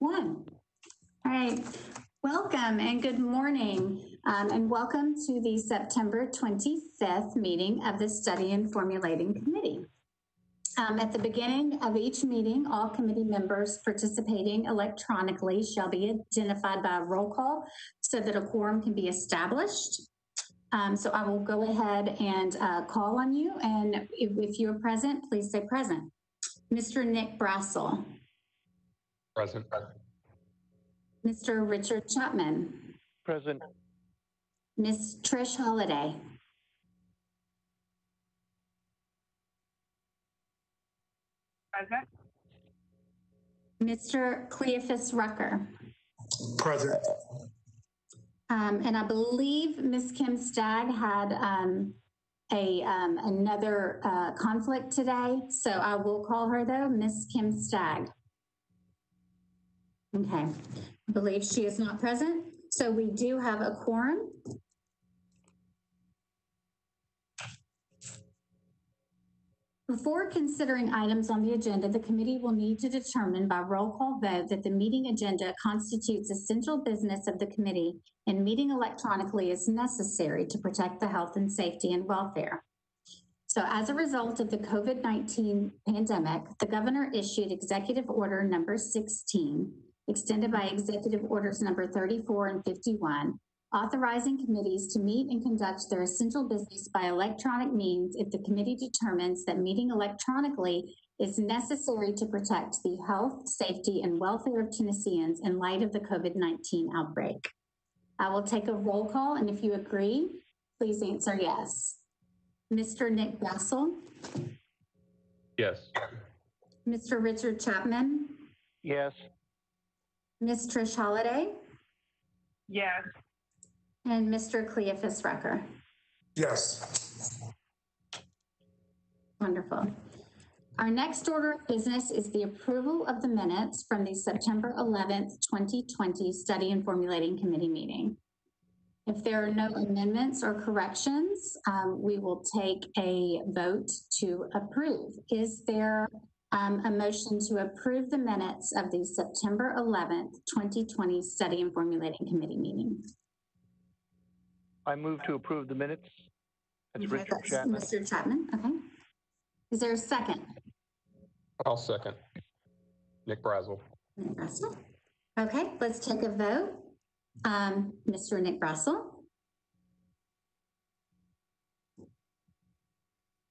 One. All right. Welcome and good morning, and welcome to the September 25th meeting of the Study and Formulating Committee. At the beginning of each meeting, all committee members participating electronically shall be identified by a roll call so that a quorum can be established. So I will go ahead and call on you, and if you're present, please say present. Mr. Nick Brassel. Present. Mr. Richard Chapman. Present. Ms. Trish Holliday. Present. Mr. Cleophas Rucker. Present. And I believe Ms. Kim Stagg had another conflict today, so I will call her though, Ms. Kim Stagg. Okay, I believe she is not present, so we do have a quorum. Before considering items on the agenda, the committee will need to determine by roll call vote that the meeting agenda constitutes essential business of the committee and meeting electronically is necessary to protect the health and safety and welfare. So as a result of the COVID-19 pandemic, the governor issued Executive Order number 16, extended by Executive Orders number 34 and 51, authorizing committees to meet and conduct their essential business by electronic means if the committee determines that meeting electronically is necessary to protect the health, safety, and welfare of Tennesseans in light of the COVID-19 outbreak. I will take a roll call, and if you agree, please answer yes. Mr. Nick Brassel? Yes. Mr. Richard Chapman? Yes. Ms. Trish Holliday? Yes. And Mr. Cleophas Rucker? Yes. Wonderful. Our next order of business is the approval of the minutes from the September 11th, 2020 Study and Formulating Committee meeting. If there are no amendments or corrections, we will take a vote to approve. Is there a motion to approve the minutes of the September 11th, 2020 Study and Formulating Committee meeting? I move to approve the minutes. That's Okay, Richard Chapman. Mr. Chapman, okay. Is there a second? I'll second. Nick Brassel. Nick Brassel. Okay, let's take a vote. Mr. Nick Brassel?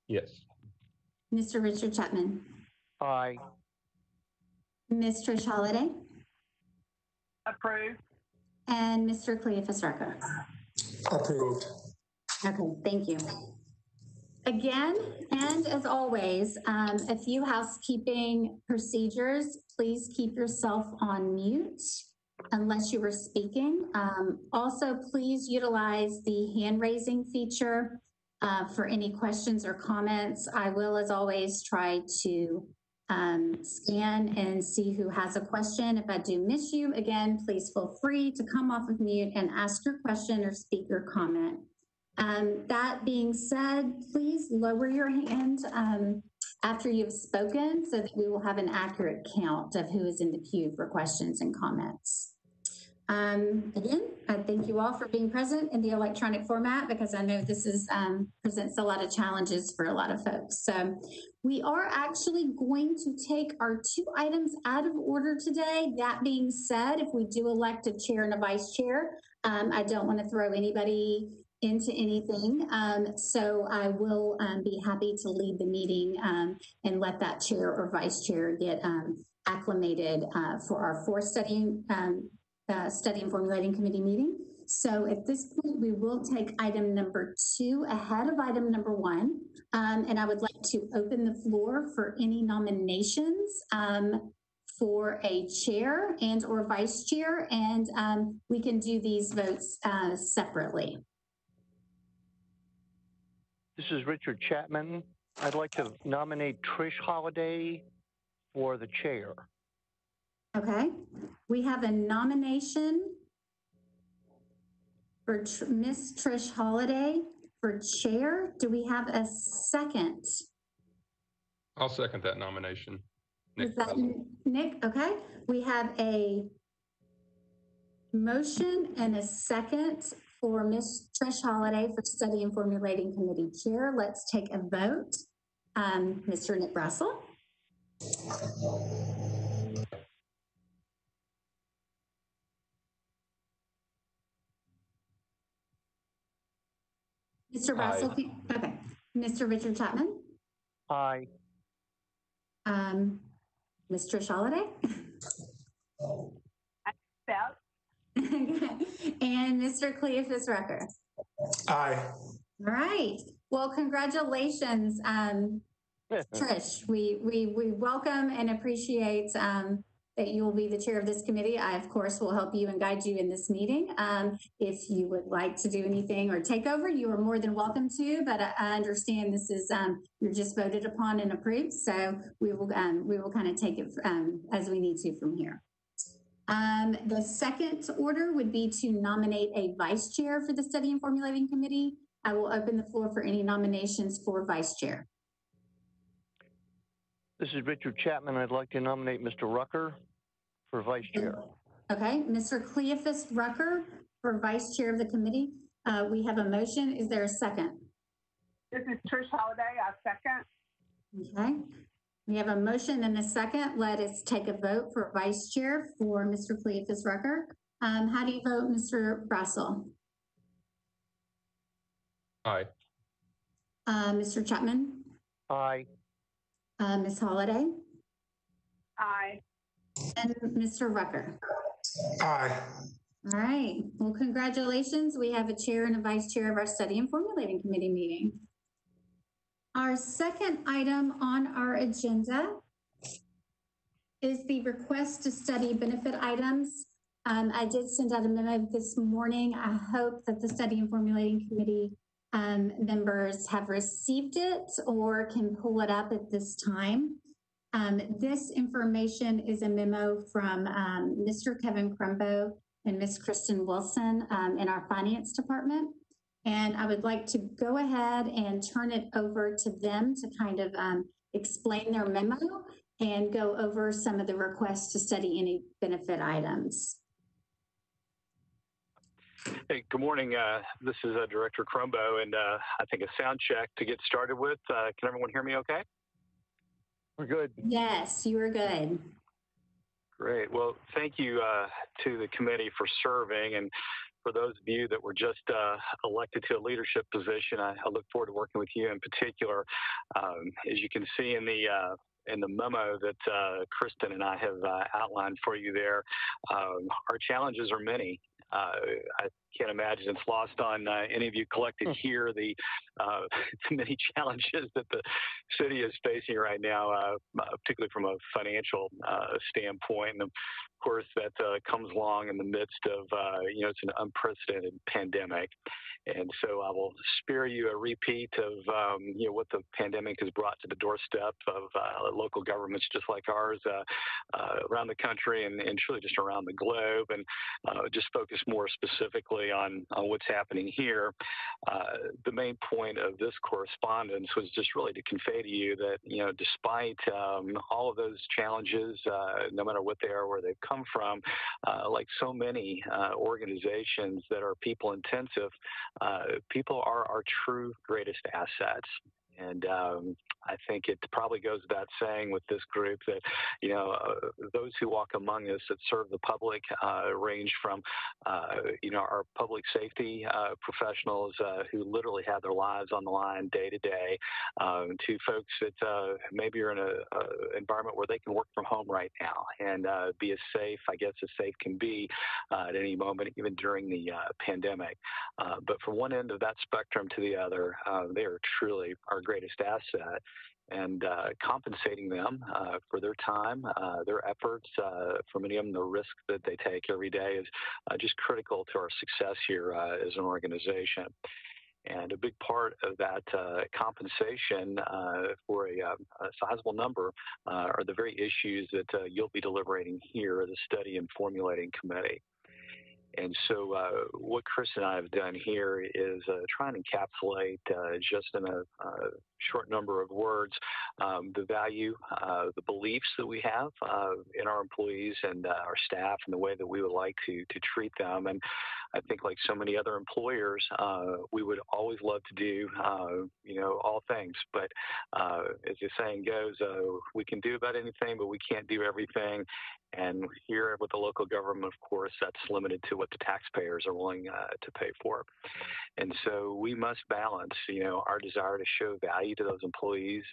Yes. Mr. Richard Chapman? Aye. Ms. Trish Holliday? Approved. And Mr. Cleophas Rucker? Approved. Okay, thank you. Again, and as always, a few housekeeping procedures. Please keep yourself on mute unless you were speaking. Also, please utilize the hand raising feature for any questions or comments. I will, as always, try to scan and see who has a question. If I do miss you, again, please feel free to come off of mute and ask your question or speak your comment. That being said, please lower your hand after you've spoken so that we will have an accurate count of who is in the queue for questions and comments. Again, I thank you all for being present in the electronic format because I know this is presents a lot of challenges for a lot of folks. So we are actually going to take our two items out of order today. That being said, if we do elect a chair and a vice chair, I don't want to throw anybody into anything. So I will be happy to lead the meeting and let that chair or vice chair get acclimated for our fourth study and formulating committee meeting. So at this point, we will take item number 2 ahead of item number 1. And I would like to open the floor for any nominations for a chair and or vice chair. And we can do these votes separately. This is Richard Chapman. I'd like to nominate Trish Holliday for the chair. Okay, we have a nomination for Miss Trish Holliday for chair. Do we have a second? I'll second that nomination. Nick Is that Brazel. Nick? Okay. We have a motion and a second for Ms. Trish Holiday for Study and Formulating Committee Chair. Let's take a vote. Mr. Nick Brazel. Mr. Brazel, okay. Mr. Richard Chapman. Aye. Ms. Trish Holiday. Accept. And Mr. Cleophas Rucker. Aye. All right. Well, congratulations, Trish. We welcome and appreciate that you will be the chair of this committee. I, of course, will help you and guide you in this meeting. If you would like to do anything or take over, you are more than welcome to, but I understand this is, you're just voted upon and approved. So we will kind of take it as we need to from here. The second order would be to nominate a vice chair for the Study and Formulating Committee. I will open the floor for any nominations for vice chair. This is Richard Chapman. I'd like to nominate Mr. Rucker for vice chair. Okay, Mr. Cleophas Rucker for vice chair of the committee. We have a motion. Is there a second? This is Trish Holiday. I second. Okay, we have a motion and a second. Let us take a vote for vice chair for Mr. Cleophas Rucker. How do you vote, Mr. Brazel? Aye. Mr. Chapman? Aye. Ms. Holiday? Aye. And Mr. Rucker? Aye. All right. Well, congratulations. We have a chair and a vice chair of our Study and Formulating Committee meeting. Our second item on our agenda is the request to study benefit items. I did send out a memo this morning. I hope that the Study and Formulating Committee members have received it or can pull it up at this time. This information is a memo from Mr. Kevin Crumbo and Ms. Kristen Wilson in our finance department. And I would like to go ahead and turn it over to them to kind of explain their memo and go over some of the requests to study any benefit items. Hey, good morning. This is Director Crumbo, and I think a sound check to get started with. Can everyone hear me okay? We're good. Yes, you are good. Great. Well, thank you to the committee for serving, and for those of you that were just elected to a leadership position, I look forward to working with you in particular. As you can see in the memo that Kristen and I have outlined for you there, our challenges are many. I can't imagine it's lost on any of you collected here the many challenges that the city is facing right now, particularly from a financial standpoint. And of course, that comes along in the midst of, it's an unprecedented pandemic. And so I will spare you a repeat of, what the pandemic has brought to the doorstep of local governments just like ours around the country and truly just around the globe, and just focus more specifically on what's happening here. The main point of this correspondence was just really to convey to you that, despite all of those challenges, no matter what they are, where they've come from, like so many organizations that are people intensive, people are our true greatest assets. And I think it probably goes without saying with this group that, those who walk among us that serve the public range from, our public safety professionals who literally have their lives on the line day to day, to folks that maybe are in an environment where they can work from home right now and be as safe, I guess, as safe can be at any moment, even during the pandemic. But from one end of that spectrum to the other, they are truly our greatest asset, and compensating them for their time, their efforts, for many of them, the risk that they take every day is just critical to our success here as an organization. And a big part of that compensation for a sizable number are the very issues that you'll be deliberating here at the Study and Formulating Committee. And so what Chris and I have done here is try and encapsulate just in a short number of words the value, the beliefs that we have in our employees and our staff and the way that we would like to treat them. And I think like so many other employers, we would always love to do, all things. But as the saying goes, we can do about anything, but we can't do everything. And here with the local government, of course, that's limited to what the taxpayers are willing to pay for. And so we must balance, our desire to show value to those employees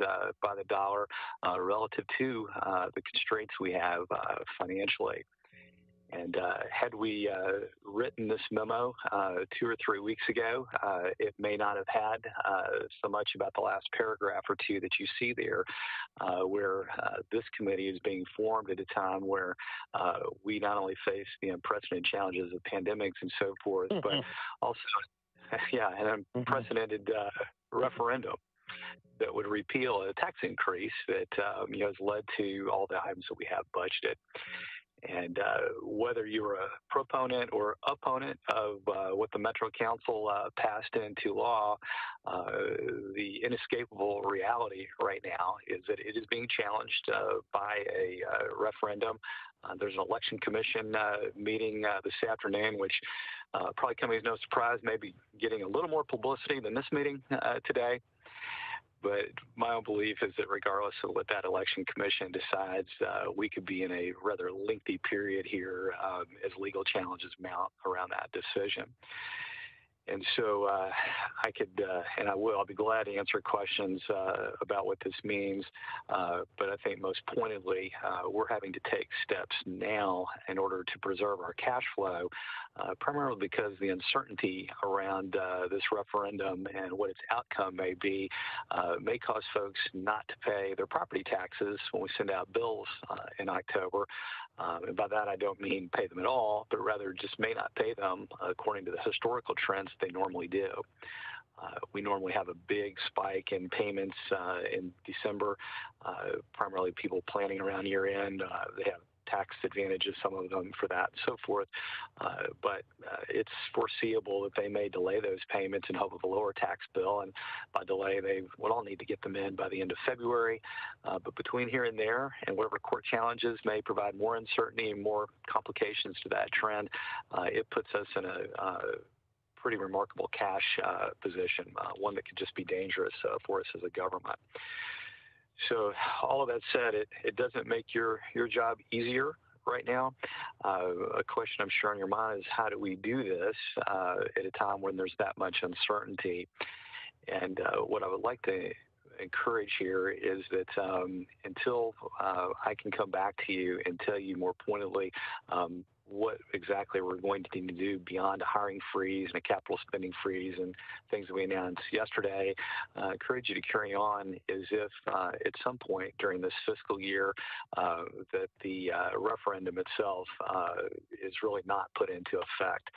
by the dollar relative to the constraints we have financially. And had we written this memo 2 or 3 weeks ago, it may not have had so much about the last paragraph or two that you see there, where this committee is being formed at a time where we not only face the unprecedented challenges of pandemics and so forth, but also, an unprecedented referendum that would repeal a tax increase that has led to all the items that we have budgeted. And whether you're a proponent or opponent of what the Metro Council passed into law, the inescapable reality right now is that it is being challenged by a referendum. There's an election commission meeting this afternoon, which probably coming as no surprise, maybe getting a little more publicity than this meeting today. But my own belief is that regardless of what that election commission decides, we could be in a rather lengthy period here as legal challenges mount around that decision. And so I could, and I will, I'll be glad to answer questions about what this means. But I think most pointedly, we're having to take steps now in order to preserve our cash flow, primarily because the uncertainty around this referendum and what its outcome may be may cause folks not to pay their property taxes when we send out bills in October. And by that, I don't mean pay them at all, but rather just may not pay them according to the historical trends that they normally do. We normally have a big spike in payments in December, primarily people planning around year end. They have tax advantages, some of them for that and so forth. But it's foreseeable that they may delay those payments in hope of a lower tax bill. And by delay, they would all need to get them in by the end of February. But between here and there, and whatever court challenges may provide more uncertainty and more complications to that trend, it puts us in a pretty remarkable cash position, one that could just be dangerous for us as a government. So all of that said, it doesn't make your job easier right now. A question I'm sure on your mind is how do we do this at a time when there's that much uncertainty? And what I would like to encourage here is that until I can come back to you and tell you more pointedly what exactly we're going to need to do beyond a hiring freeze and a capital spending freeze and things that we announced yesterday, I encourage you to carry on as if at some point during this fiscal year that the referendum itself is really not put into effect.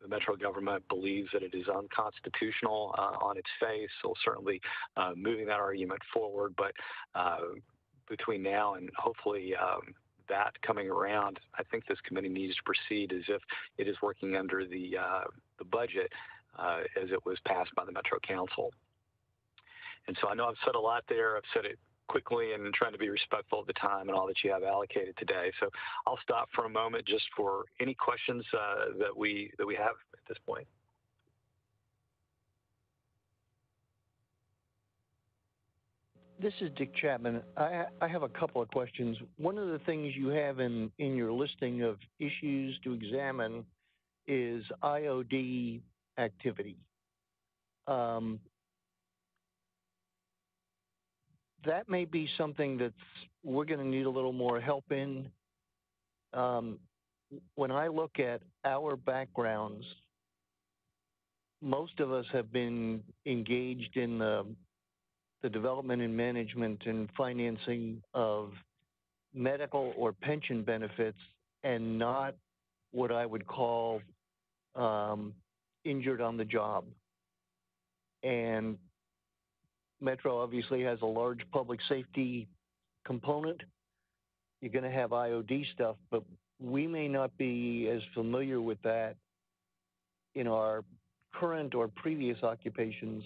The Metro government believes that it is unconstitutional on its face, so certainly moving that argument forward. But between now and hopefully that coming around, I think this committee needs to proceed as if it is working under the budget as it was passed by the Metro Council. And so I know I've said a lot there. I've said it quickly and trying to be respectful of the time and all that you have allocated today. So I'll stop for a moment just for any questions that we have at this point. This is Dick Chapman. I have a couple of questions. One of the things you have in your listing of issues to examine is IOD activity. That may be something that we're going to need a little more help in. When I look at our backgrounds, most of us have been engaged in the development and management and financing of medical or pension benefits and not what I would call injured on the job. And Metro obviously has a large public safety component. You're going to have IOD stuff, but we may not be as familiar with that in our current or previous occupations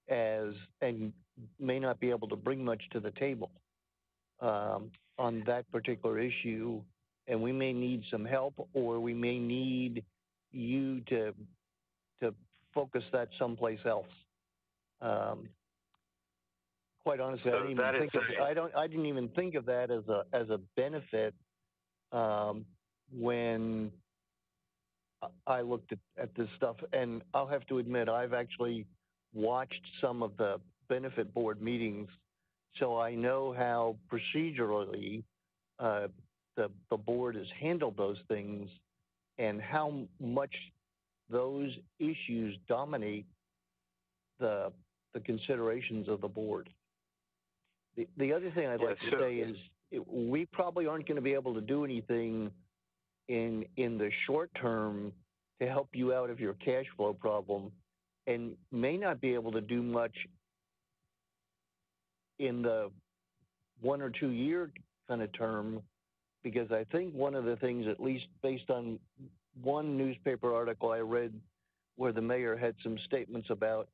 and may not be able to bring much to the table on that particular issue. And we may need some help, or we may need you to focus that someplace else. Quite honestly, I didn't even think of that as a benefit when I looked at this stuff. And I'll have to admit, I've actually watched some of the benefit board meetings, so I know how procedurally the board has handled those things and how much those issues dominate the considerations of the board. The other thing I'd like to say is we probably aren't going to be able to do anything in the short term to help you out of your cash flow problem, and may not be able to do much in the 1 or 2 year kind of term, because I think one of the things, at least based on one newspaper article I read where the mayor had some statements about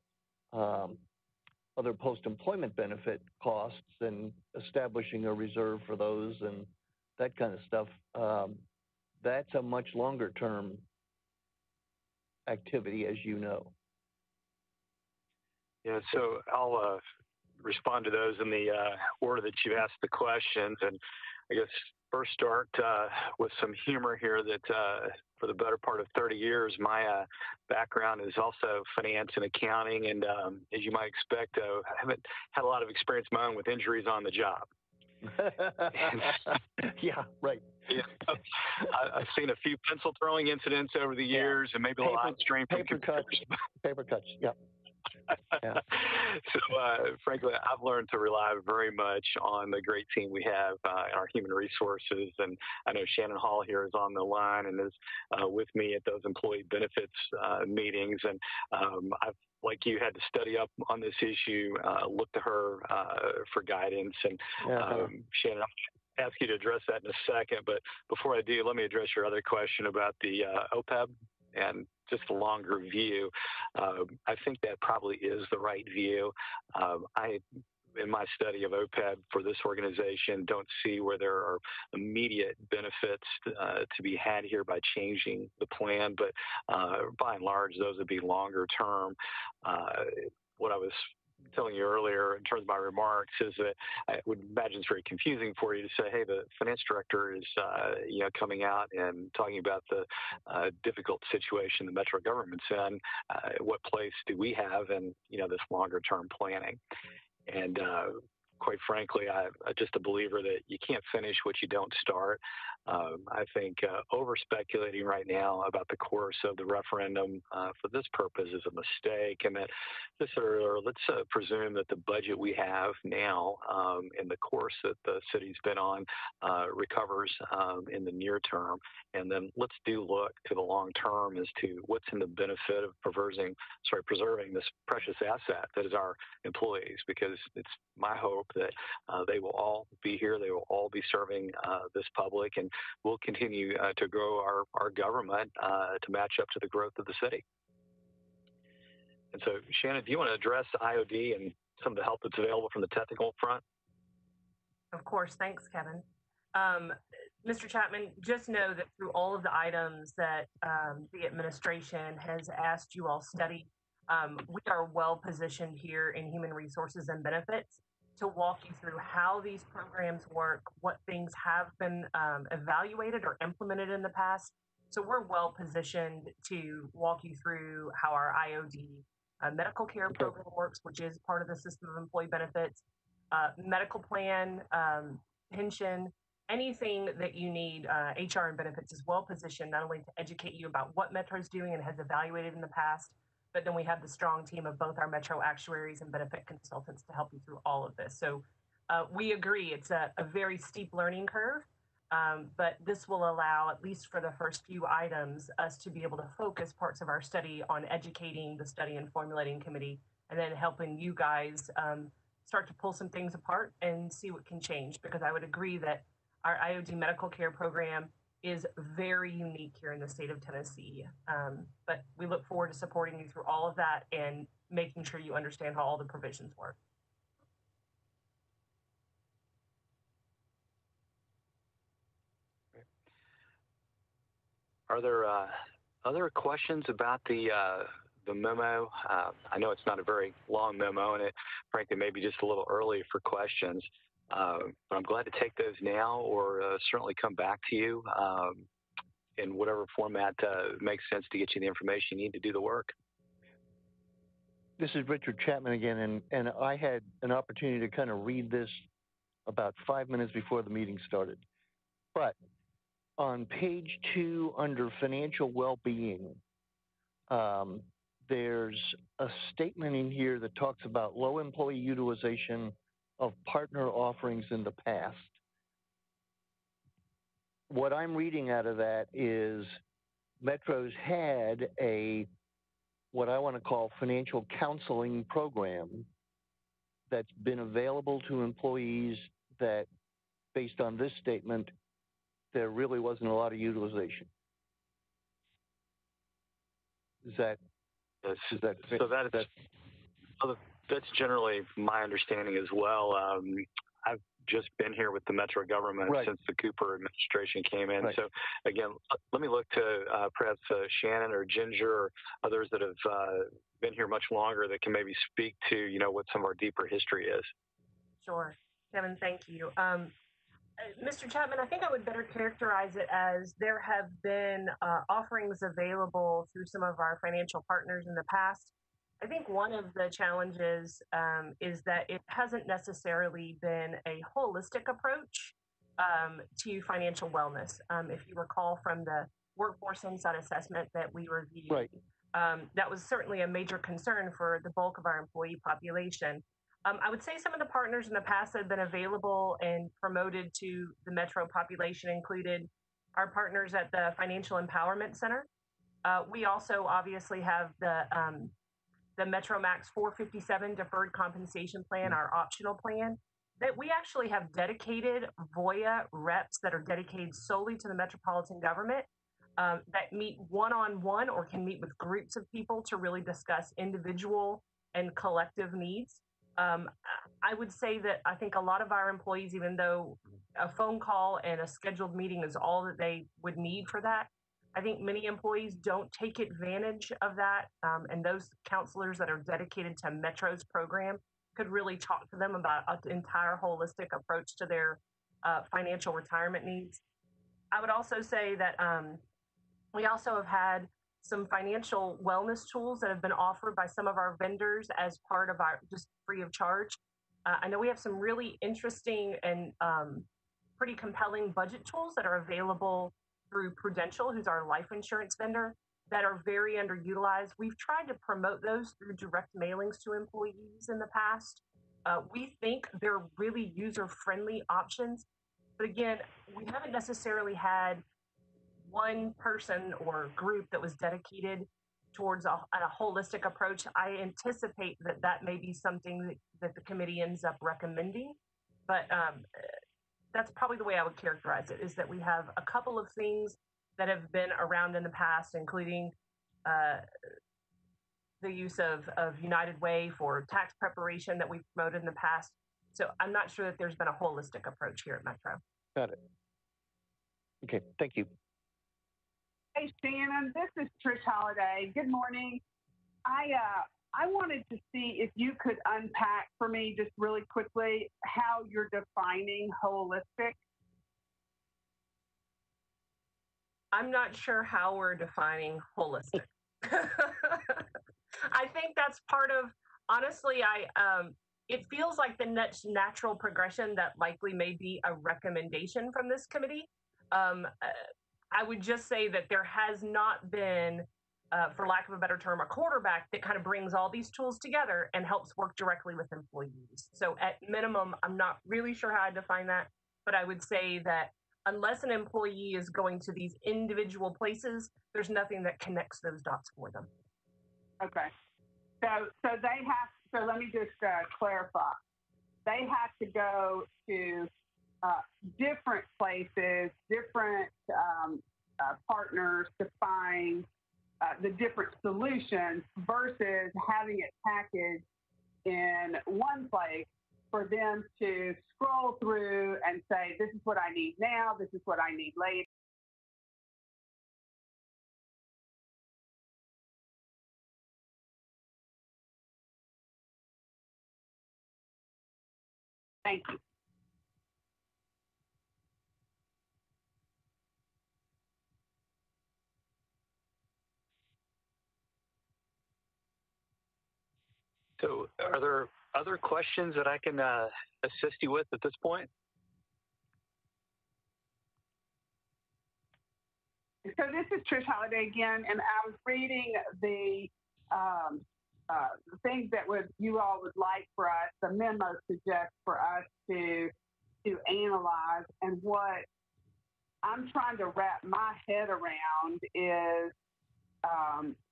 other post-employment benefit costs and establishing a reserve for those and that kind of stuff. That's a much longer term activity, as you know. Yeah, so I'll respond to those in the order that you asked the questions. And I guess first start with some humor here that for the better part of 30 years, my background is also finance and accounting. And as you might expect, I haven't had a lot of experience of my own with injuries on the job. Yeah, right. Yeah, I've seen a few pencil throwing incidents over the years, and maybe a little eye strain from computers. Paper cuts, yeah. Yeah. So, frankly, I've learned to rely very much on the great team we have in our human resources. And I know Shannon Hall here is on the line and is with me at those employee benefits meetings. And I've, like you, had to study up on this issue, look to her for guidance. And Shannon, I'll ask you to address that in a second. But before I do, let me address your other question about the OPEB and just the longer view. I think that probably is the right view. In my study of OPEB for this organization, don't see where there are immediate benefits to be had here by changing the plan, but by and large, those would be longer term. What I was telling you earlier in terms of my remarks is that I would imagine it's very confusing for you to say, hey, the finance director is coming out and talking about the difficult situation the Metro government's in. What place do we have in this longer term planning? And quite frankly, I'm just a believer that you can't finish what you don't start. I think over speculating right now about the course of the referendum for this purpose is a mistake, and that let's presume that the budget we have now in the course that the city's been on recovers in the near term, and then let's look to the long term as to what's in the benefit of preserving this precious asset that is our employees, because it's my hope that they will all be here, they will all be serving this public, and we'll continue to grow our government to match up to the growth of the city. And so, Shannon, do you want to address IOD and some of the help that's available from the technical front? Of course. Thanks, Kevin. Mr. Chapman, just know that through all of the items that the administration has asked you all study, we are well positioned here in Human Resources and Benefits to walk you through how these programs work, what things have been evaluated or implemented in the past. So we're well positioned to walk you through how our IOD medical care program works, which is part of the system of employee benefits, medical plan, pension, anything that you need. HR and benefits is well positioned not only to educate you about what Metro's doing and has evaluated in the past, but then we have the strong team of both our Metro actuaries and benefit consultants to help you through all of this. So we agree it's a very steep learning curve, but this will allow, at least for the first few items, us to be able to focus parts of our study on educating the study and formulating committee, and then helping you guys start to pull some things apart and see what can change. Because I would agree that our IOD medical care program is very unique here in the state of Tennessee. But we look forward to supporting you through all of that and making sure you understand how all the provisions work. Are there other questions about the memo? I know it's not a very long memo, and it frankly may be just a little early for questions. But I'm glad to take those now, or certainly come back to you in whatever format makes sense to get you the information you need to do the work. This is Richard Chapman again, and I had an opportunity to kind of read this about 5 minutes before the meeting started. But on page 2, under financial well-being, there's a statement in here that talks about low employee utilization of partner offerings in the past. What I'm reading out of that is Metro's had what I want to call financial counseling program that's been available to employees that, based on this statement, there really wasn't a lot of utilization. Is that That's generally my understanding as well. I've just been here with the Metro government since the Cooper administration came in. So again, let me look to perhaps Shannon or Ginger or others that have been here much longer that can maybe speak to, what some of our deeper history is. Sure. Kevin, thank you. Mr. Chapman, I think I would better characterize it as there have been offerings available through some of our financial partners in the past. I think one of the challenges is that it hasn't necessarily been a holistic approach to financial wellness. If you recall from the workforce insight assessment that we reviewed, that was certainly a major concern for the bulk of our employee population. I would say some of the partners in the past that have been available and promoted to the Metro population included our partners at the Financial Empowerment Center. We also obviously have the Metro Max 457 Deferred Compensation Plan, our optional plan, that we actually have dedicated Voya reps that are dedicated solely to the Metropolitan government that meet one-on-one or can meet with groups of people to really discuss individual and collective needs. I would say that I think a lot of our employees, even though a phone call and a scheduled meeting is all that they would need for that, I think many employees don't take advantage of that. And those counselors that are dedicated to Metro's program could really talk to them about an entire holistic approach to their financial retirement needs. I would also say that we also have had some financial wellness tools that have been offered by some of our vendors as part of our just free of charge. I know we have some really interesting and pretty compelling budget tools that are available through Prudential, who's our life insurance vendor, that are very underutilized. We've tried to promote those through direct mailings to employees in the past. We think they're really user-friendly options. But again, we haven't necessarily had one person or group that was dedicated towards a holistic approach. I anticipate that may be something that the committee ends up recommending, but that's probably the way I would characterize it, is that we have a couple of things that have been around in the past, including the use of United Way for tax preparation that we've promoted in the past. So I'm not sure that there's been a holistic approach here at Metro. Got it. Okay, thank you. Hey, Shannon, this is Trish Holiday. Good morning. I wanted to see if you could unpack for me just really quickly how you're defining holistic. I'm not sure how we're defining holistic. I think that's part of, honestly, it feels like the next natural progression that likely may be a recommendation from this committee. I would just say that there has not been, for lack of a better term, a quarterback that kind of brings all these tools together and helps work directly with employees. So at minimum, I'm not really sure how I define that, but I would say that unless an employee is going to these individual places, there's nothing that connects those dots for them. Okay. So let me just clarify. They have to go to different places, different partners to find the different solutions versus having it packaged in one place for them to scroll through and say, this is what I need now, this is what I need later. Thank you. So are there other questions that I can assist you with at this point? So this is Trish Holiday again, and I was reading the things that you all would like for us, the memo suggests for us to analyze, and what I'm trying to wrap my head around is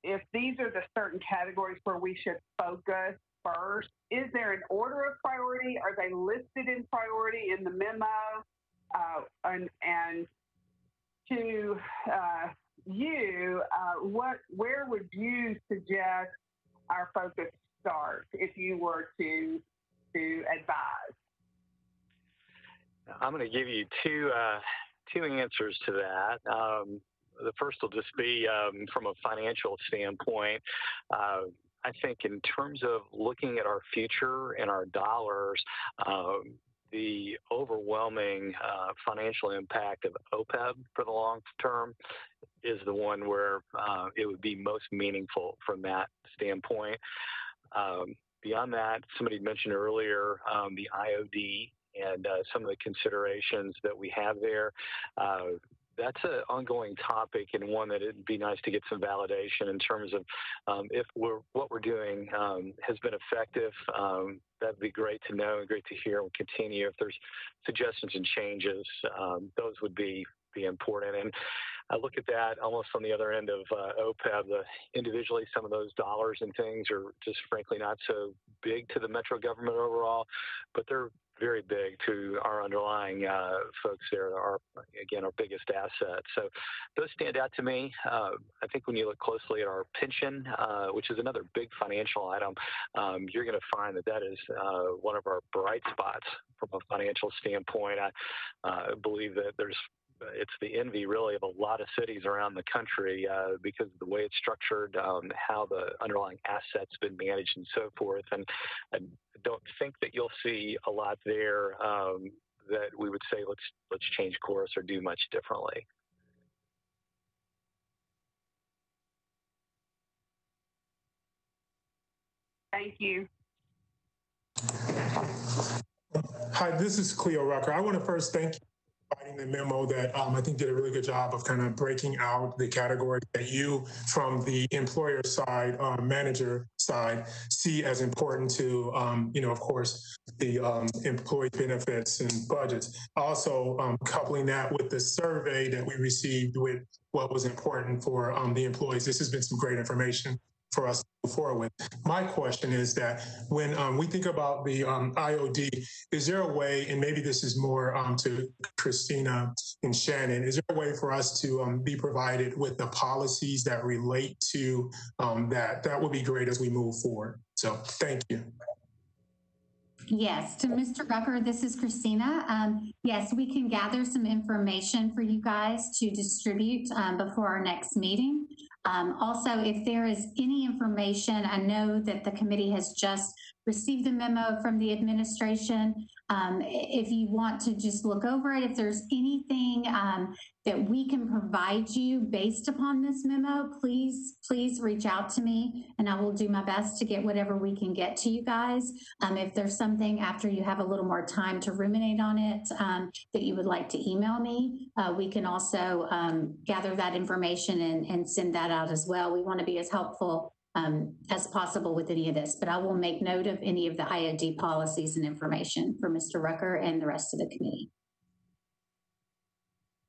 if these are the certain categories where we should focus first, is there an order of priority? Are they listed in priority in the memo? And to you, where would you suggest our focus start if you were to advise? I'm going to give you two answers to that. The first will just be from a financial standpoint. I think in terms of looking at our future and our dollars, the overwhelming financial impact of OPEB for the long term is the one where it would be most meaningful from that standpoint. Beyond that, somebody mentioned earlier the IOD and some of the considerations that we have there. That's an ongoing topic, and one that it'd be nice to get some validation in terms of if what we're doing has been effective. That'd be great to know and great to hear. We'll continue. If there's suggestions and changes, those would be important. And I look at that almost on the other end of OPEB. Individually, some of those dollars and things are just frankly not so big to the metro government overall, but they're very big to our underlying folks there, our biggest asset. So those stand out to me. I think when you look closely at our pension, which is another big financial item, you're going to find that is one of our bright spots from a financial standpoint. I believe that it's the envy really of a lot of cities around the country because of the way it's structured, how the underlying assets been managed and so forth. And I don't think that you'll see a lot there that we would say, let's change course or do much differently. Thank you. Hi, this is Cleo Rucker. I want to first thank you for writing the memo that I think did a really good job of kind of breaking out the categories that you, from the employer side, manager side, see as important to, of course, the employee benefits and budgets. Also, coupling that with the survey that we received with what was important for the employees. This has been some great information for us to move forward with. My question is that when we think about the IOD, is there a way, and maybe this is more to Christina and Shannon, is there a way for us to be provided with the policies that relate to that? That would be great as we move forward. So thank you. Yes, to Mr. Rucker, this is Christina. Yes, we can gather some information for you guys to distribute before our next meeting. Also, if there is any information, I know that the committee has just received a memo from the administration. If you want to just look over it, if there's anything that we can provide you based upon this memo, please reach out to me and I will do my best to get whatever we can get to you guys. If there's something after you have a little more time to ruminate on it that you would like to email me, we can also gather that information and send that out as well. We want to be as helpful as possible with any of this, but I will make note of any of the IOD policies and information for Mr. Rucker and the rest of the committee.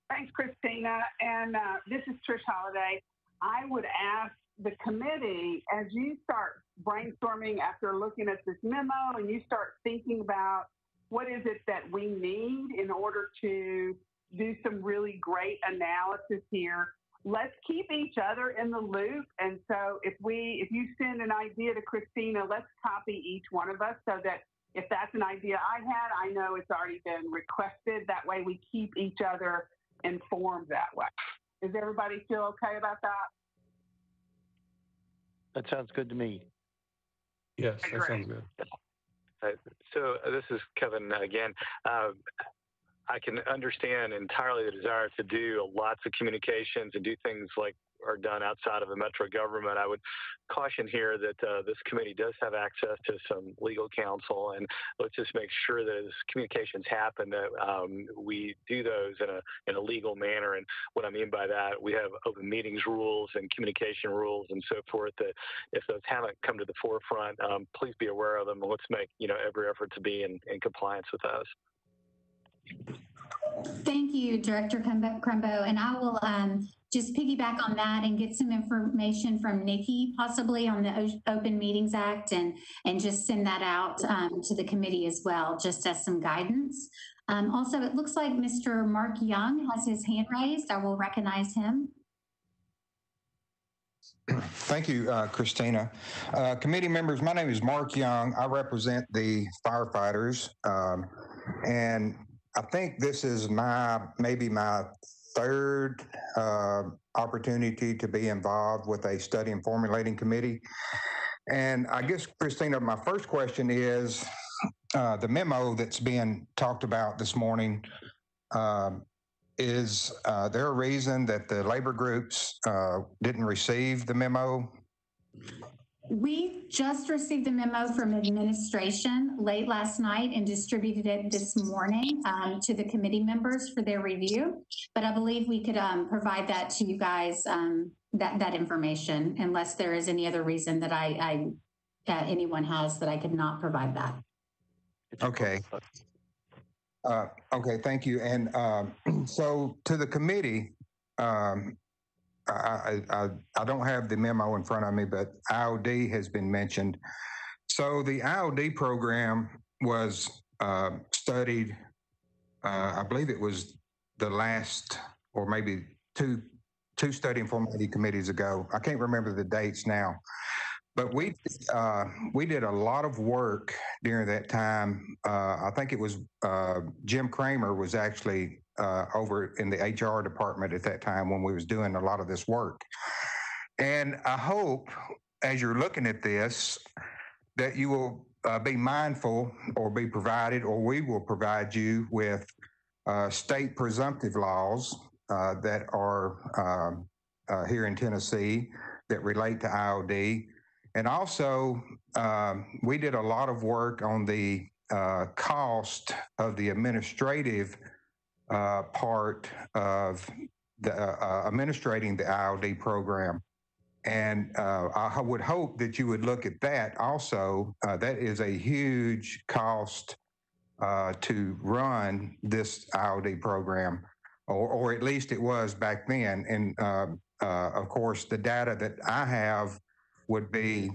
Thanks, Christina. And this is Trish Holiday. I would ask the committee, as you start brainstorming after looking at this memo and you start thinking about what is it that we need in order to do some really great analysis here. Let's keep each other in the loop. And so if you send an idea to Christina, let's copy each one of us so that if that's an idea I had, I know it's already been requested. That way we keep each other informed that way. Does everybody feel okay about that? That sounds good to me. Yes, that sounds good. So this is Kevin again. I can understand entirely the desire to do lots of communications and do things like are done outside of the Metro government. I would caution here that this committee does have access to some legal counsel, and let's just make sure that as communications happen that we do those in a legal manner. And what I mean by that, we have open meetings rules and communication rules and so forth that if those haven't come to the forefront, please be aware of them. And let's make every effort to be in compliance with those. Thank you, Director Crumbo. And I will just piggyback on that and get some information from Nikki, possibly on the Open Meetings Act, and just send that out to the committee as well, just as some guidance. Also, it looks like Mr. Mark Young has his hand raised. I will recognize him. Thank you, Christina. Committee members, my name is Mark Young. I represent the firefighters, and I think this is maybe my third opportunity to be involved with a study and formulating committee. And I guess, Christina, my first question is the memo that's being talked about this morning. Is there a reason that the labor groups didn't receive the memo? We just received the memo from administration late last night and distributed it this morning to the committee members for their review. But I believe we could provide that to you guys, that information, unless there is any other reason that anyone has that I could not provide that. Okay. Okay, thank you. And so to the committee, I don't have the memo in front of me, but IOD has been mentioned. So the IOD program was studied, I believe it was the last, or maybe two study and formulating committees ago. I can't remember the dates now, but we did a lot of work during that time. I think it was Jim Kramer was actually over in the HR department at that time when we was doing a lot of this work. And I hope as you're looking at this, that you will be mindful or be provided, or we will provide you with state presumptive laws that are here in Tennessee that relate to IOD. And also, we did a lot of work on the cost of the administrative part of the administrating the IOD program. And I would hope that you would look at that also. That is a huge cost to run this IOD program, or at least it was back then. And of course, the data that I have would be,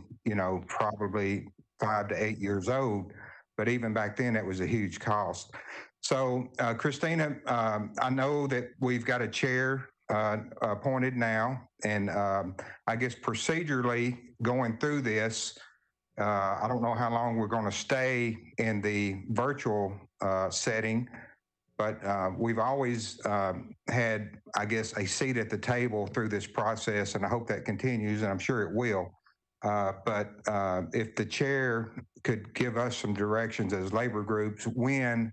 probably 5 to 8 years old. But even back then, it was a huge cost. So, Christina, I know that we've got a chair appointed now, and I guess procedurally going through this, I don't know how long we're going to stay in the virtual setting, but we've always had, I guess, a seat at the table through this process, and I hope that continues, and I'm sure it will. But if the chair could give us some directions as labor groups when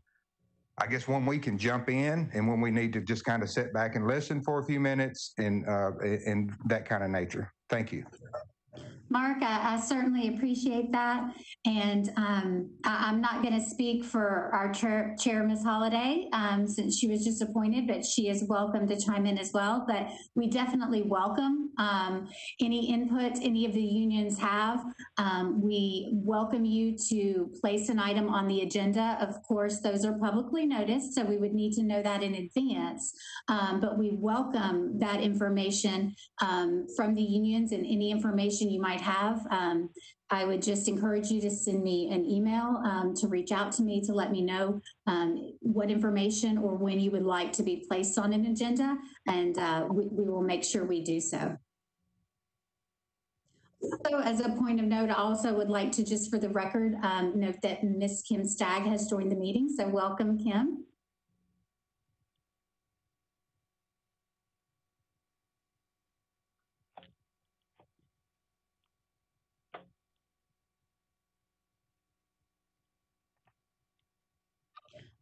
we can jump in and when we need to just kind of sit back and listen for a few minutes and that kind of nature. Thank you. Mark, I certainly appreciate that. And I'm not going to speak for our chair, Ms. Holliday, since she was just appointed, but she is welcome to chime in as well. But we definitely welcome any input any of the unions have. We welcome you to place an item on the agenda. Of course, those are publicly noticed, so we would need to know that in advance. But we welcome that information from the unions and any information you might have I would just encourage you to send me an email to reach out to me to let me know what information or when you would like to be placed on an agenda, and we will make sure we do so. So as a point of note, I also would like to, just for the record, note that Ms. Kim Stagg has joined the meeting. So welcome, Kim.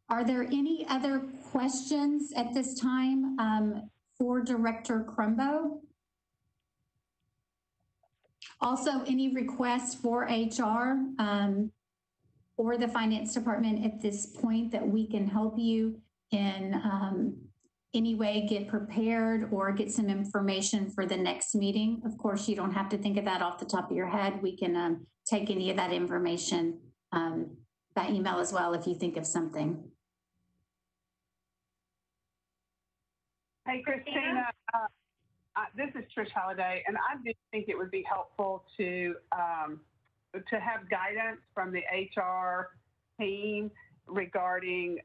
Are there any other questions at this time for Director Crumbo? Also, any requests for HR or the Finance Department at this point that we can help you in any way get prepared or get some information for the next meeting? Of course, you don't have to think of that off the top of your head. We can take any of that information by email as well if you think of something. Hey, Christina. This is Trish Holliday, and I do think it would be helpful to have guidance from the HR team regarding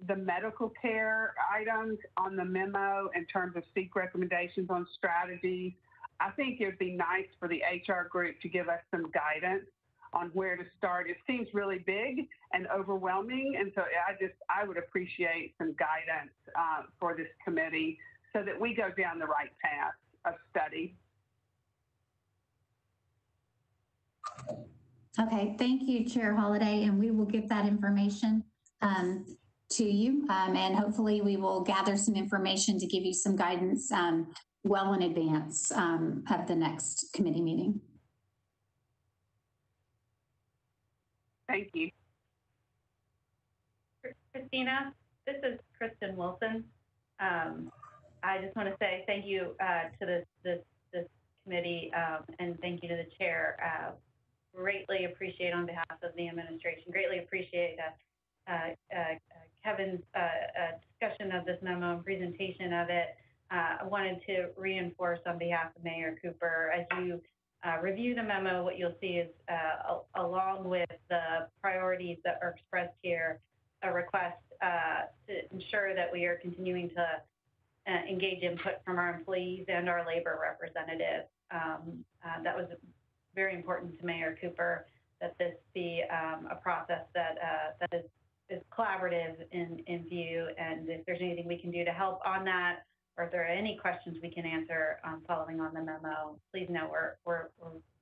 the medical care items on the memo in terms of SEEK recommendations on strategies. I think it would be nice for the HR group to give us some guidance on where to start. It seems really big and overwhelming, and so I would appreciate some guidance for this committee so that we go down the right path of study. Okay, thank you, Chair Holliday, and we will get that information to you, and hopefully we will gather some information to give you some guidance well in advance of the next committee meeting. Thank you. Christina, this is Kristen Wilson. I just want to say thank you to this committee and thank you to the chair. Greatly appreciate on behalf of the administration, greatly appreciate Kevin's discussion of this memo and presentation of it. I wanted to reinforce on behalf of Mayor Cooper, as you review the memo, what you'll see is along with the priorities that are expressed here, a request to ensure that we are continuing to engage input from our employees and our labor representatives. That was very important to Mayor Cooper, that this be a process that is collaborative in view, and if there's anything we can do to help on that, or if there are any questions we can answer following on the memo, please know we're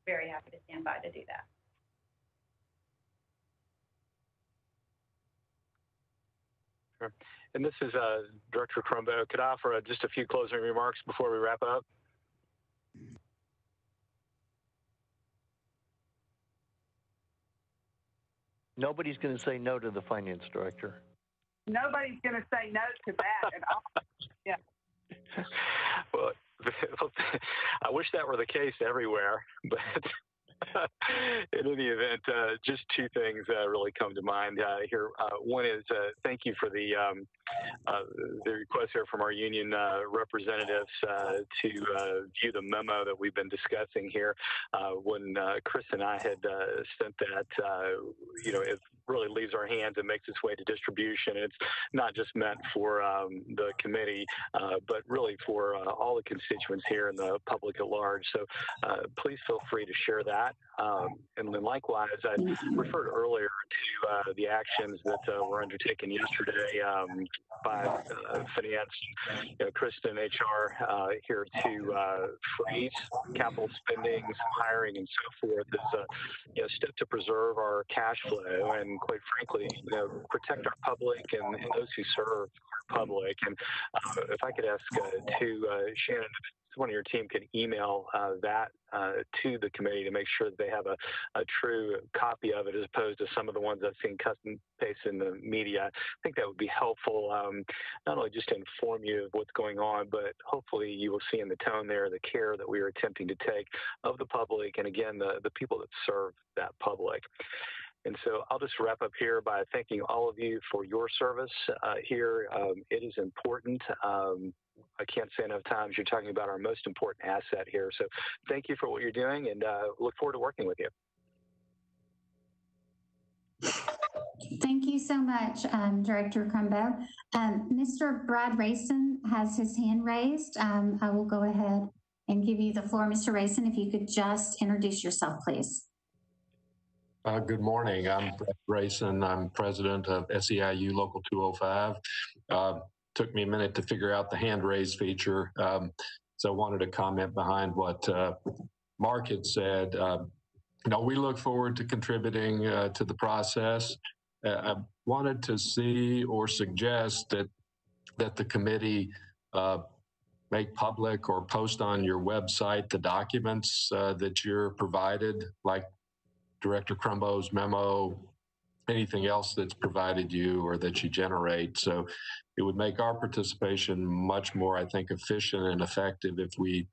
very happy to stand by to do that. Sure. And this is Director Crumbo. Could I offer just a few closing remarks before we wrap up? Nobody's going to say no to the finance director. Nobody's going to say no to that at all. Yeah. Well, I wish that were the case everywhere, but in any event, just two things really come to mind here. One is thank you for the request here from our union representatives to view the memo that we've been discussing here. When Chris and I had sent that, it really leaves our hands and makes its way to distribution. It's not just meant for the committee, but really for all the constituents here and the public at large. So please feel free to share that. And then likewise, I referred earlier to the actions that were undertaken yesterday by finance, Kristen, HR here to freeze capital spending, hiring, and so forth as a step to preserve our cash flow and, quite frankly, protect our public and those who serve our public. And if I could ask Shannon, one of your team could email that to the committee to make sure that they have a true copy of it, as opposed to some of the ones I've seen custom paste in the media. I think that would be helpful, not only just to inform you of what's going on, but hopefully you will see in the tone there the care that we are attempting to take of the public and, again, the people that serve that public. And so I'll just wrap up here by thanking all of you for your service here. It is important. I can't say enough times you're talking about our most important asset here. So thank you for what you're doing, and look forward to working with you. Thank you so much, Director Crumbo. Mr. Brad Rayson has his hand raised. I will go ahead and give you the floor, Mr. Rayson, if you could just introduce yourself, please. Good morning. I'm Brett Rayson. I'm president of SEIU Local 205. Took me a minute to figure out the hand raise feature. So I wanted to comment behind what Mark had said. We look forward to contributing to the process. I wanted to see or suggest that the committee make public or post on your website the documents that you're provided, like Director Crumbo's memo, anything else that's provided you or that you generate. So it would make our participation much more, I think, efficient and effective if we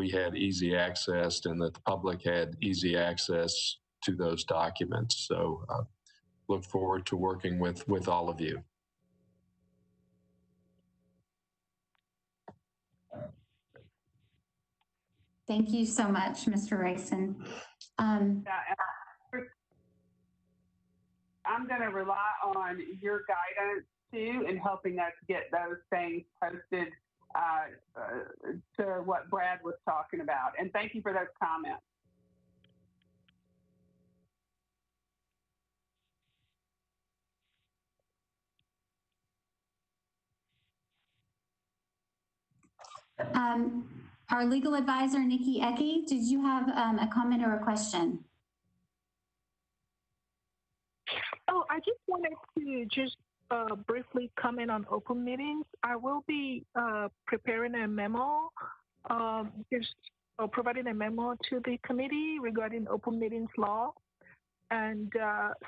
had easy access and that the public had easy access to those documents. So look forward to working with all of you. Thank you so much, Mr. Rayson. I'm going to rely on your guidance too in helping us get those things posted to what Brad was talking about. And thank you for those comments. Our legal advisor, Nikki Ecke, did you have a comment or a question? Oh, I just wanted to just briefly comment on open meetings. I will be preparing a memo, providing a memo to the committee regarding open meetings law. And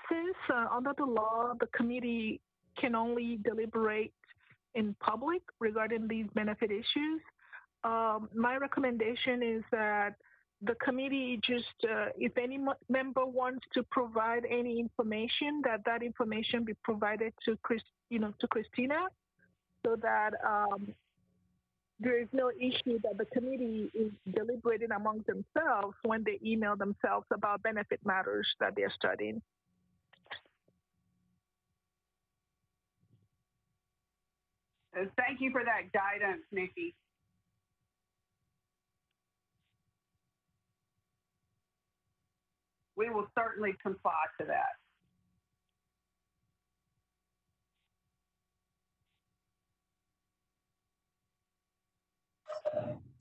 since under the law, the committee can only deliberate in public regarding these benefit issues, my recommendation is that the committee just, if any member wants to provide any information, that information be provided to Christina, so that there is no issue that the committee is deliberating among themselves when they email themselves about benefit matters that they're studying. Thank you for that guidance, Nikki. We will certainly comply to that.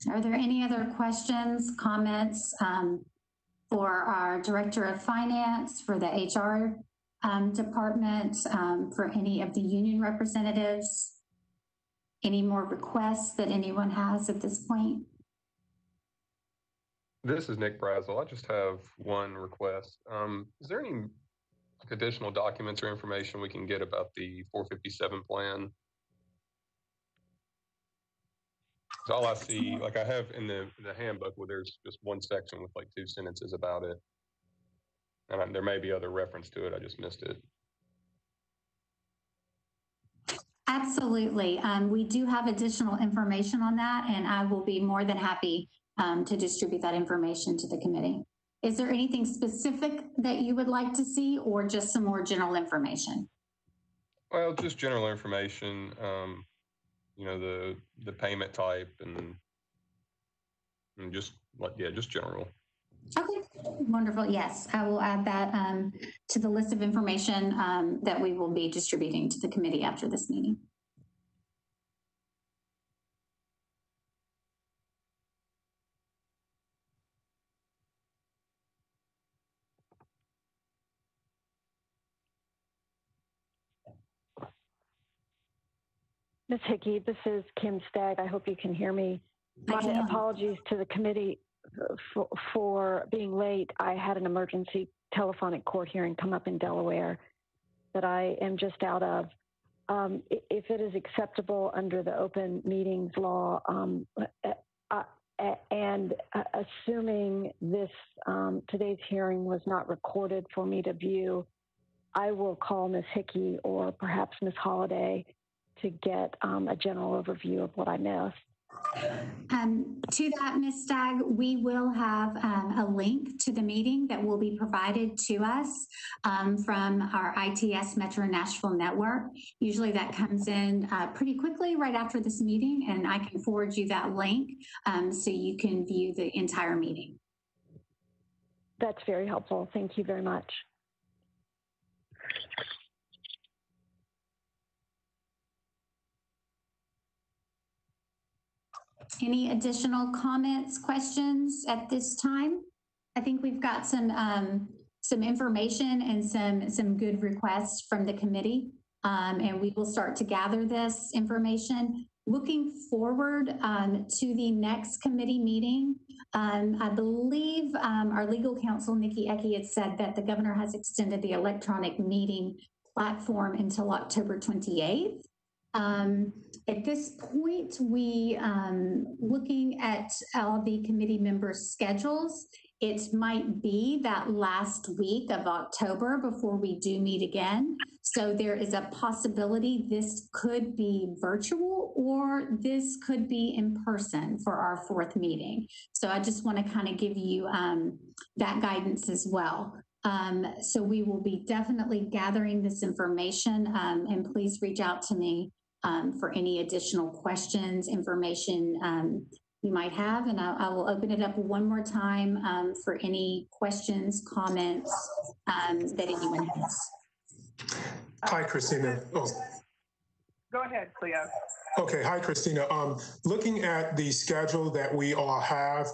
Are there any other questions, comments for our Director of Finance, for the HR department, for any of the union representatives? Any more requests that anyone has at this point? This is Nick Brazel. I just have one request. Is there any additional documents or information we can get about the 457 plan? All I see, like I have in the handbook, where there's just one section with like 2 sentences about it. And there may be other reference to it. I just missed it. Absolutely. We do have additional information on that, and I will be more than happy to distribute that information to the committee. Is there anything specific that you would like to see, or just some more general information? Well, just general information, you know, the payment type and just like, yeah, just general. Okay, wonderful. Yes, I will add that to the list of information that we will be distributing to the committee after this meeting. Ms. Hickey, this is Kim Stagg. I hope you can hear me. My apologies to the committee for being late. I had an emergency telephonic court hearing come up in Delaware that I am just out of. If it is acceptable under the open meetings law, and assuming this today's hearing was not recorded for me to view, I will call Ms. Hickey or perhaps Ms. Holliday to get a general overview of what I missed. To that, Ms. Stagg, we will have a link to the meeting that will be provided to us from our ITS Metro Nashville network. Usually that comes in pretty quickly right after this meeting, and I can forward you that link so you can view the entire meeting. That's very helpful. Thank you very much. Any additional comments, questions at this time? I think we've got some information and some good requests from the committee, and we will start to gather this information. Looking forward to the next committee meeting, I believe our legal counsel, Nikki Ecke, had said that the governor has extended the electronic meeting platform until October 28th. At this point, we looking at all the committee members' schedules, it might be that last week of October before we do meet again. So there is a possibility this could be virtual or this could be in person for our fourth meeting. So I just want to kind of give you that guidance as well. So we will be definitely gathering this information, and please reach out to me for any additional questions, information you might have, and I will open it up one more time for any questions, comments that anyone has. Hi, Christina. Oh. Go ahead, Cleo. Okay, hi, Christina. Looking at the schedule that we all have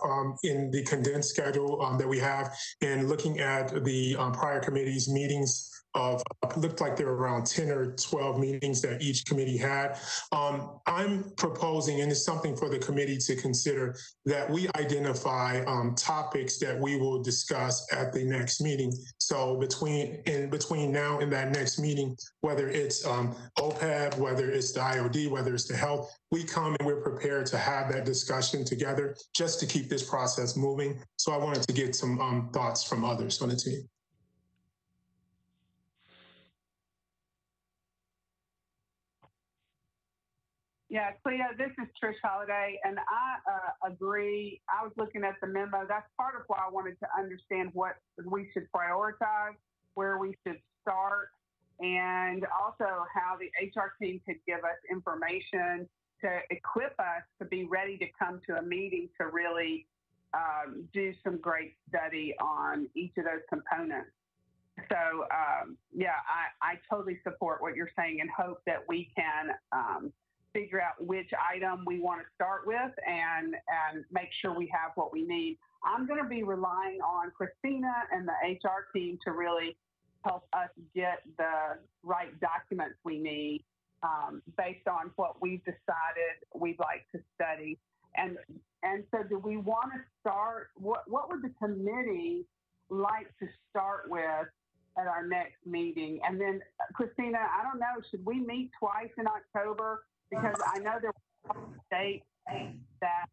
in the condensed schedule that we have, and looking at the prior committees meetings of, looked like there were around 10 or 12 meetings that each committee had. I'm proposing, and it's something for the committee to consider, that we identify topics that we will discuss at the next meeting. So between now and that next meeting, whether it's OPEB, whether it's the IOD, whether it's the health, we come and we're prepared to have that discussion together just to keep this process moving. So I wanted to get some thoughts from others on the team. Yeah, Cleo, this is Trish Holiday, and I agree. I was looking at the memo. That's part of why I wanted to understand what we should prioritize, where we should start, and also how the HR team could give us information to equip us to be ready to come to a meeting to really do some great study on each of those components. So, yeah, I totally support what you're saying and hope that we can figure out which item we want to start with and make sure we have what we need. I'm going to be relying on Christina and the HR team to really help us get the right documents we need based on what we've decided we'd like to study. And so do we want to start, what would the committee like to start with at our next meeting? And then Christina, I don't know, should we meet twice in October? Because I know there were states that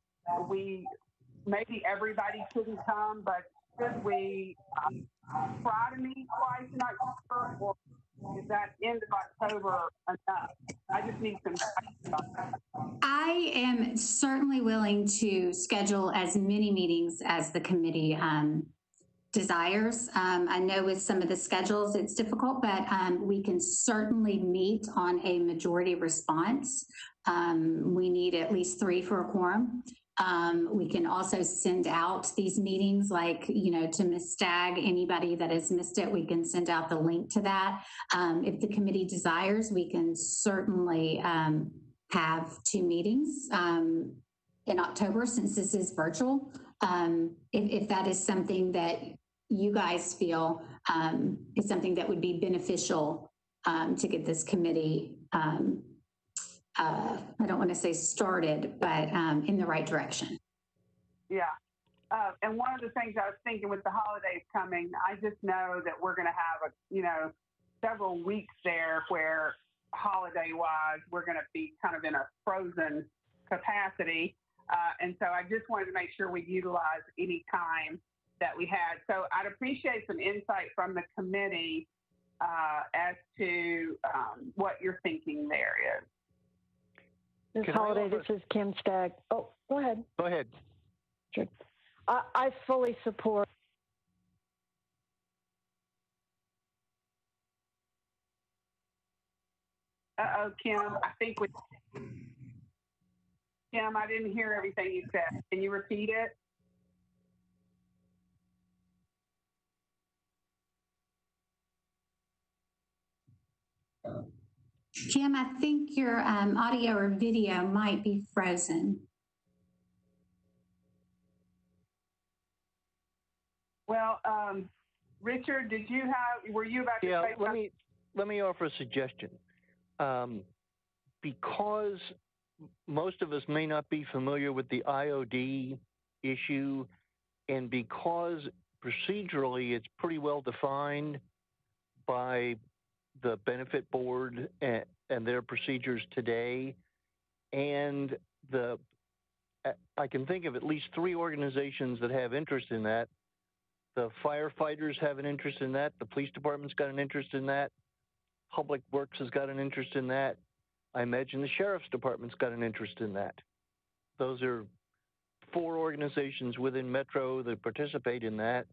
maybe everybody couldn't come, but should we try to meet twice in October, or is that end of October enough? I just need some questions about that. I am certainly willing to schedule as many meetings as the committee desires. I know with some of the schedules it's difficult, but we can certainly meet on a majority response. We need at least 3 for a quorum. We can also send out these meetings, like, you know, to Ms. Stagg, anybody that has missed it, we can send out the link to that. If the committee desires, we can certainly have 2 meetings in October, since this is virtual. If that is something that you guys feel is something that would be beneficial to get this committee, I don't want to say started, but in the right direction. Yeah. And one of the things I was thinking with the holidays coming, I just know that we're going to have several weeks there where holiday wise, we're going to be kind of in a frozen capacity. And so I just wanted to make sure we utilize any time that we had. So I'd appreciate some insight from the committee as to what your thinking there is. Ms. Holliday, this is Kim Stagg. Oh, go ahead. Go ahead. Sure. I fully support. Kim, Kim, I didn't hear everything you said. Can you repeat it? Kim, I think your audio or video might be frozen. Well, Richard, were you about to say something? Let me offer a suggestion. Because most of us may not be familiar with the IOD issue, and because procedurally it's pretty well defined by the benefit board and their procedures today, and I can think of at least 3 organizations that have interest in that. The firefighters have an interest in that. The police department's got an interest in that. Public Works has got an interest in that. I imagine the sheriff's department's got an interest in that. Those are 4 organizations within Metro that participate in that.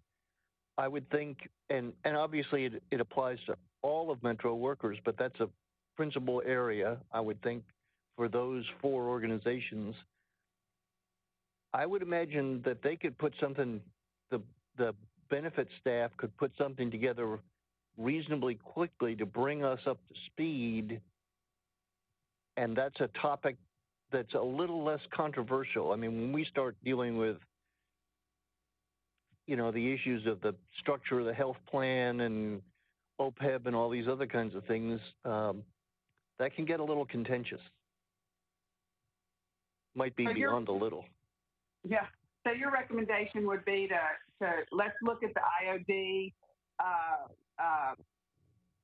I would think, and obviously it applies to all of Metro workers, but that's a principal area, I would think, for those 4 organizations. I would imagine that they could put something, the benefit staff could put something together reasonably quickly to bring us up to speed. And that's a topic that's a little less controversial. I mean, when we start dealing with, the issues of the structure of the health plan and OPEB and all these other kinds of things, that can get a little contentious. Might be beyond a little. Yeah. So your recommendation would be to let's look at the IOD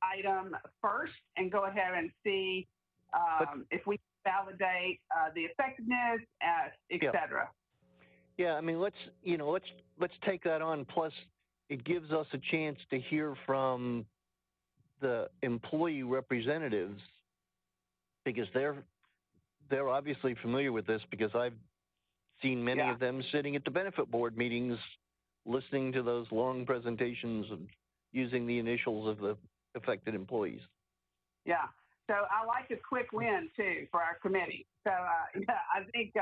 item first and go ahead and see if we validate the effectiveness, et cetera. Yeah, I mean, let's take that on. Plus, it gives us a chance to hear from the employee representatives because they're obviously familiar with this because I've seen many of them sitting at the benefit board meetings, listening to those long presentations and using the initials of the affected employees. Yeah. So I like a quick win too for our committee. So I think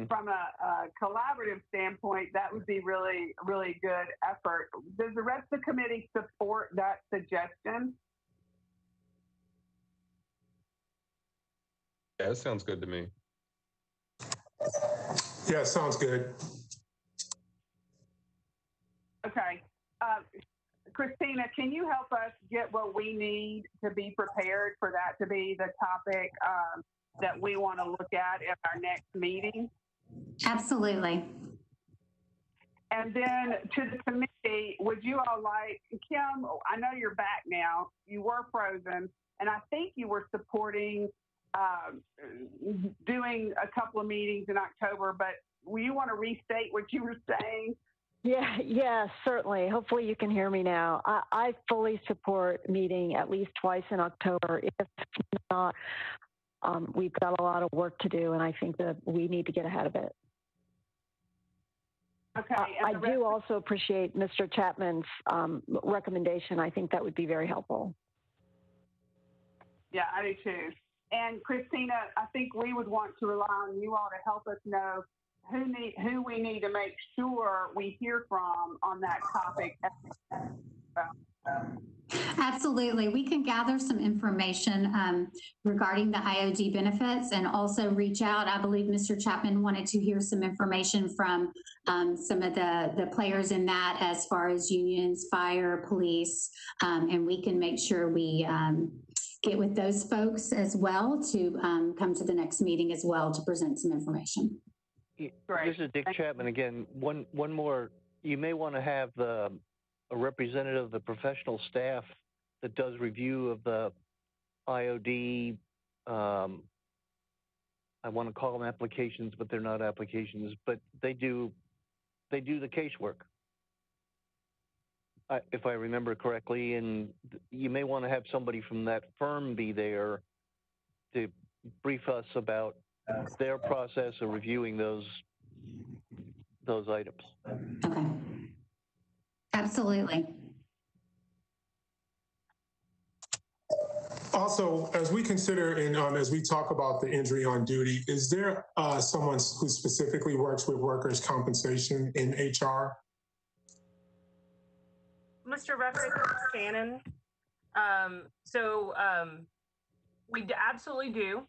from a collaborative standpoint, that would be really, really good effort. Does the rest of the committee support that suggestion? Yeah, that sounds good to me. Yeah, sounds good. Okay. Christina, can you help us get what we need to be prepared for that to be the topic that we want to look at our next meeting? Absolutely. And then to the committee, would you all like, Kim, I know you're back now. You were frozen, and I think you were supporting doing a couple of meetings in October, but will you want to restate what you were saying? Yeah, certainly. Hopefully you can hear me now. I fully support meeting at least twice in October. If not, we've got a lot of work to do, and I think that we need to get ahead of it. Okay. I do also appreciate Mr. Chapman's recommendation. I think that would be very helpful. Yeah, I do too. And Christina, I think we would want to rely on you all to help us know who we need to make sure we hear from on that topic. Absolutely. We can gather some information regarding the IOD benefits and also reach out. I believe Mr. Chapman wanted to hear some information from some of the players in that as far as unions, fire, police, and we can make sure we get with those folks as well to come to the next meeting as well to present some information. This is Dick Chapman again. One more. You may want to have a representative of the professional staff that does review of the IOD. I want to call them applications, but they're not applications. But they do the casework, if I remember correctly. And you may want to have somebody from that firm be there to brief us about their process of reviewing those items. Okay. Absolutely. Also, as we consider and as we talk about the injury on duty, is there someone who specifically works with workers' compensation in HR? Mr. Reference, Shannon. We absolutely do.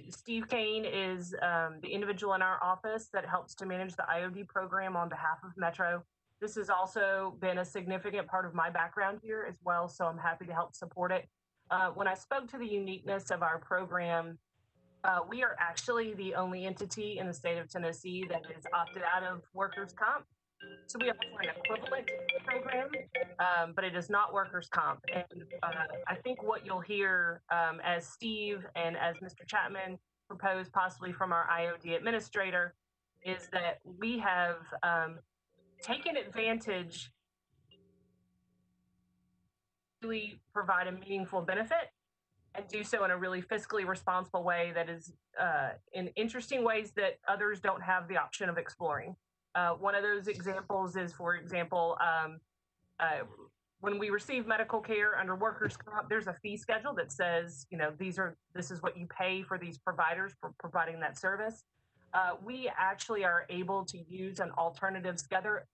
Steve Kane is the individual in our office that helps to manage the IOD program on behalf of Metro. This has also been a significant part of my background here as well, so I'm happy to help support it. When I spoke to the uniqueness of our program, we are actually the only entity in the state of Tennessee that is opted out of workers' comp. So we offer an equivalent program, but it is not workers' comp. And I think what you'll hear as Steve and as Mr. Chapman propose possibly from our IOD administrator is that we have taken advantage to really provide a meaningful benefit and do so in a really fiscally responsible way that is in interesting ways that others don't have the option of exploring. One of those examples is, for example, when we receive medical care under workers' comp, there's a fee schedule that says, you know, this is what you pay for these providers for providing that service. We actually are able to use an alternative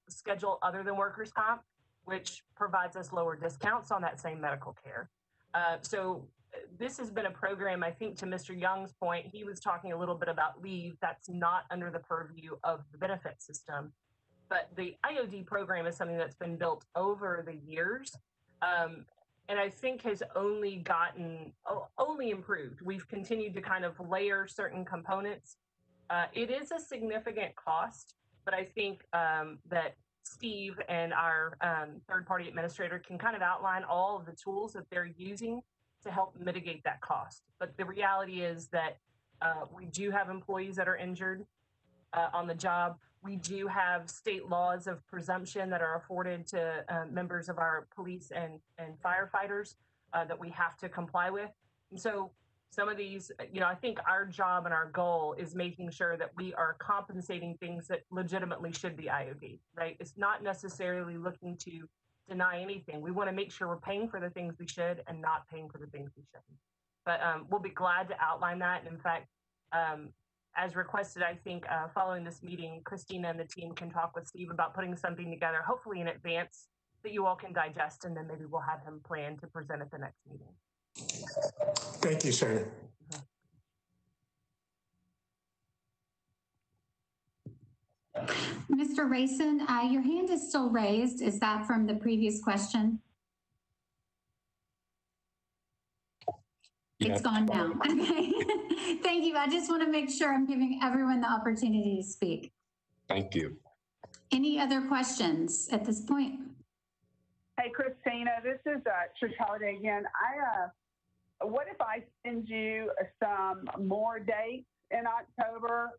schedule other than workers' comp, which provides us lower discounts on that same medical care. So this has been a program, I think, to Mr. Young's point, he was talking a little bit about leave. That's not under the purview of the benefit system. But the IOD program is something that's been built over the years, and I think has only improved. We've continued to kind of layer certain components. It is a significant cost, but I think that Steve and our third-party administrator can kind of outline all of the tools that they're using to help mitigate that cost. But the reality is that we do have employees that are injured on the job. We do have state laws of presumption that are afforded to members of our police and firefighters that we have to comply with. And so some of these, you know, I think our job and our goal is making sure that we are compensating things that legitimately should be IOD, right? It's not necessarily looking to deny anything. We want to make sure we're paying for the things we should and not paying for the things we shouldn't. But we'll be glad to outline that. And in fact, as requested, I think following this meeting, Christina and the team can talk with Steve about putting something together, hopefully in advance, that you all can digest, and then maybe we'll have him plan to present at the next meeting. Thank you, Shannon. Mr. Rayson, your hand is still raised. Is that from the previous question? Yeah. It's gone now. Okay. Thank you. I just want to make sure I'm giving everyone the opportunity to speak. Thank you. Any other questions at this point? Hey, Christina, this is Trish Holiday again. What if I send you some more dates in October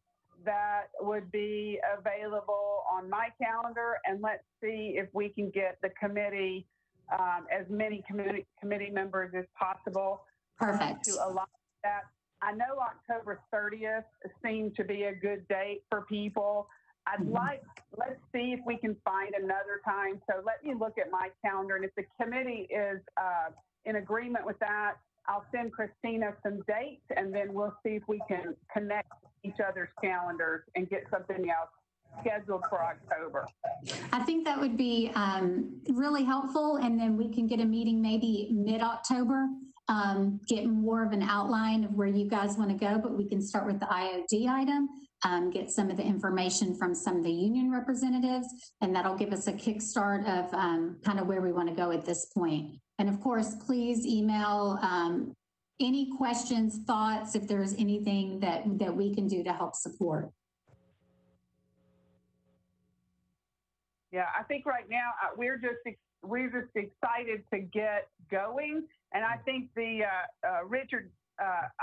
that would be available on my calendar, and let's see if we can get the committee, as many committee members as possible. Perfect. To allow that. I know October 30th seemed to be a good date for people. Let's see if we can find another time. So let me look at my calendar, and if the committee is in agreement with that, I'll send Christina some dates, and then we'll see if we can connect each other's calendars and get something else scheduled for October. I think that would be really helpful, and then we can get a meeting maybe mid-October, get more of an outline of where you guys want to go, but we can start with the IOD item, get some of the information from some of the union representatives, and that'll give us a kickstart of kind of where we want to go at this point. And of course, please email any questions, thoughts, if there's anything that we can do to help support. Yeah, I think right now we're just excited to get going, and I think the Richard's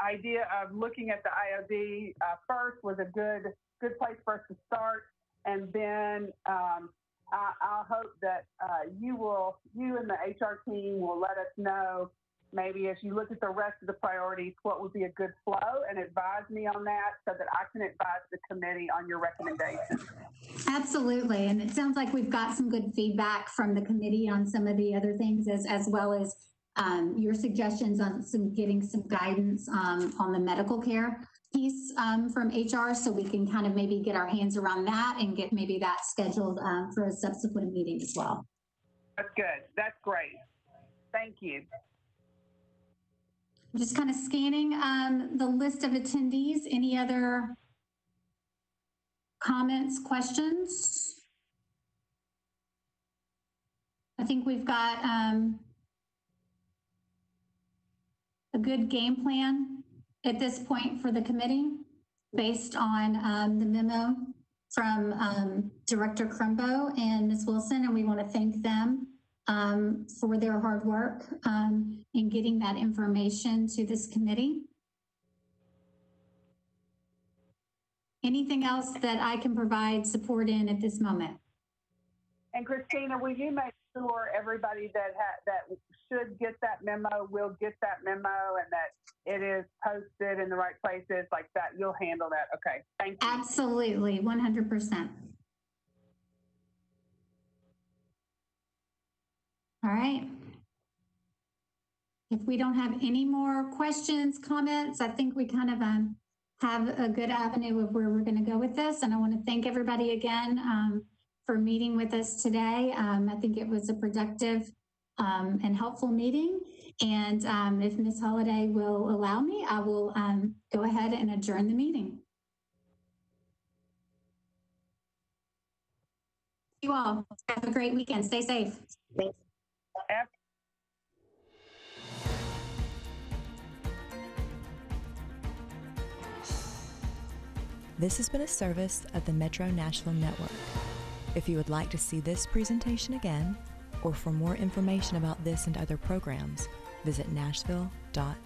idea of looking at the IOD first was a good place for us to start, and then I'll hope that you and the HR team will let us know maybe as you look at the rest of the priorities, what would be a good flow, and advise me on that so that I can advise the committee on your recommendations. Absolutely. And it sounds like we've got some good feedback from the committee on some of the other things, as well as your suggestions on getting some guidance on the medical care piece from HR, so we can kind of maybe get our hands around that and get maybe that scheduled for a subsequent meeting as well. That's good. That's great. Thank you. I'm just kind of scanning the list of attendees. Any other comments, questions? I think we've got a good game plan at this point for the committee based on the memo from Director Crumbo and Ms. Wilson, and we want to thank them for their hard work in getting that information to this committee. Anything else that I can provide support in at this moment? And Christina, will you make sure everybody that should get that memo will get that memo, and that it is posted in the right places like that? You'll handle that. Okay, thank you. Absolutely, 100%. All right. If we don't have any more questions, comments, I think we kind of have a good avenue of where we're going to go with this. And I want to thank everybody again for meeting with us today. I think it was a productive and helpful meeting. And if Ms. Holliday will allow me, I will go ahead and adjourn the meeting. You all have a great weekend. Stay safe. This has been a service of the Metro Nashville Network. If you would like to see this presentation again, or for more information about this and other programs, visit nashville.gov.